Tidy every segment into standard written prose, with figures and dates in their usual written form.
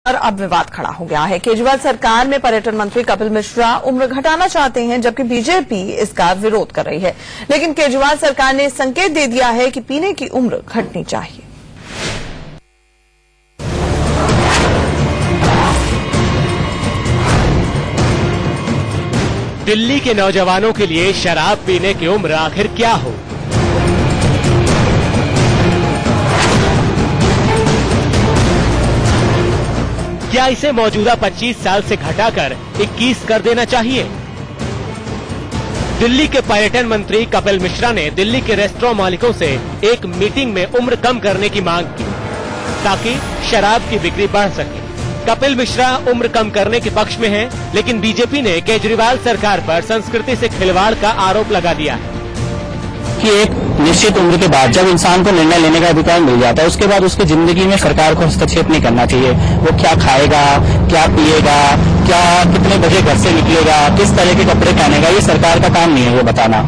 और अब विवाद खड़ा हो गया है। केजरीवाल सरकार में पर्यटन मंत्री कपिल मिश्रा उम्र घटाना चाहते हैं, जबकि बीजेपी इसका विरोध कर रही है। लेकिन केजरीवाल सरकार ने संकेत दे दिया है कि पीने की उम्र घटनी चाहिए। दिल्ली के नौजवानों के लिए शराब पीने की उम्र आखिर क्या हो? क्या इसे मौजूदा 25 साल से घटाकर 21 कर देना चाहिए? दिल्ली के पर्यटन मंत्री कपिल मिश्रा ने दिल्ली के रेस्टोरेंट मालिकों से एक मीटिंग में उम्र कम करने की मांग की ताकि शराब की बिक्री बढ़ सके। कपिल मिश्रा उम्र कम करने के पक्ष में हैं, लेकिन बीजेपी ने केजरीवाल सरकार पर संस्कृति से खिलवाड़ का आरोप लगा दिया है कि एक निश्चित उम्र के बाद जब इंसान को निर्णय लेने का अधिकार मिल जाता है, उसके बाद उसकी जिंदगी में सरकार को हस्तक्षेप नहीं करना चाहिए। वो क्या खाएगा, क्या पिएगा, क्या कितने बजे घर से निकलेगा, किस तरह के कपड़े पहनेगा, ये सरकार का काम नहीं है ये बताना।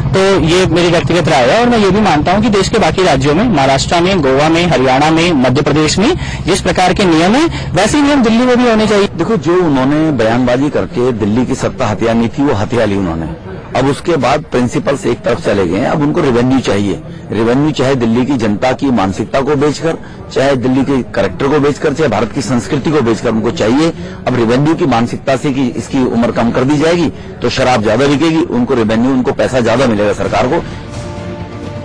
तो ये मेरी व्यक्तिगत राय है और मैं ये भी मानता हूं कि देश के बाकी राज्यों में, महाराष्ट्र में, गोवा में, हरियाणा में, मध्य प्रदेश में जिस प्रकार के नियम है वैसे नियम दिल्ली में भी होने चाहिए। देखो, जो उन्होंने बयानबाजी करके दिल्ली की सत्ता हथियानी थी वो हथिया ली उन्होंने। अब उसके बाद प्रिंसिपल्स एक तरफ चले गए हैं। अब उनको रेवेन्यू चाहिए। रेवेन्यू चाहे दिल्ली की जनता की मानसिकता को बेचकर, चाहे दिल्ली के कैरेक्टर को बेचकर, चाहे भारत की संस्कृति को बेचकर उनको चाहिए। अब रेवेन्यू की मानसिकता से कि इसकी उम्र कम कर दी जाएगी तो शराब ज्यादा बिकेगी, उनको रेवेन्यू, उनको पैसा ज्यादा मिलेगा सरकार को।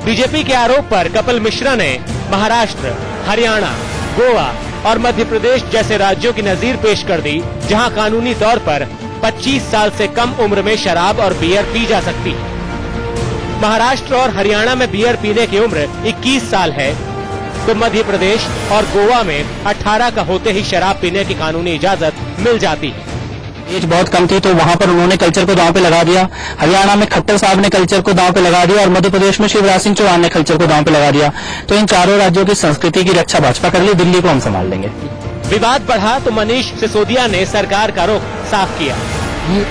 बीजेपी के आरोप पर कपिल मिश्रा ने महाराष्ट्र, हरियाणा, गोवा और मध्य प्रदेश जैसे राज्यों की नजीर पेश कर दी, जहां कानूनी तौर पर 25 साल से कम उम्र में शराब और बियर पी जा सकती है। महाराष्ट्र और हरियाणा में बियर पीने की उम्र 21 साल है, तो मध्य प्रदेश और गोवा में 18 का होते ही शराब पीने की कानूनी इजाजत मिल जाती है। एज बहुत कम थी तो वहां पर उन्होंने कल्चर को दांव पे लगा दिया। हरियाणा में खट्टर साहब ने कल्चर को दांव पे लगा दिया और मध्य प्रदेश में शिवराज सिंह चौहान ने कल्चर को दांव पे लगा दिया। तो इन चारों राज्यों की संस्कृति की रक्षा भाजपा कर ली, दिल्ली को हम संभाल लेंगे। विवाद बढ़ा तो मनीष सिसोदिया ने सरकार का रुख साफ किया।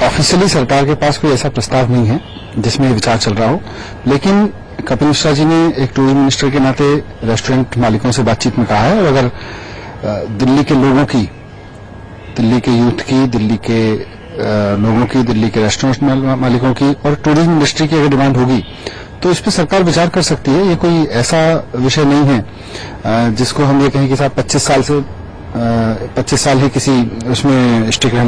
ऑफिशियली सरकार के पास कोई ऐसा प्रस्ताव नहीं है जिसमें विचार चल रहा हो, लेकिन कपिल मिश्रा जी ने एक टूरिज्म मिनिस्टर के नाते रेस्टोरेंट मालिकों से बातचीत में कहा है और अगर दिल्ली के लोगों की, दिल्ली के यूथ की, दिल्ली के लोगों की, दिल्ली के रेस्टोरेंट मालिकों की और टूरिज्म इंडस्ट्री की अगर डिमांड होगी तो इस पर सरकार विचार कर सकती है। ये कोई ऐसा विषय नहीं है जिसको हम ये कहें कि साहब 25 साल ही किसी उसमें स्टिक रहना।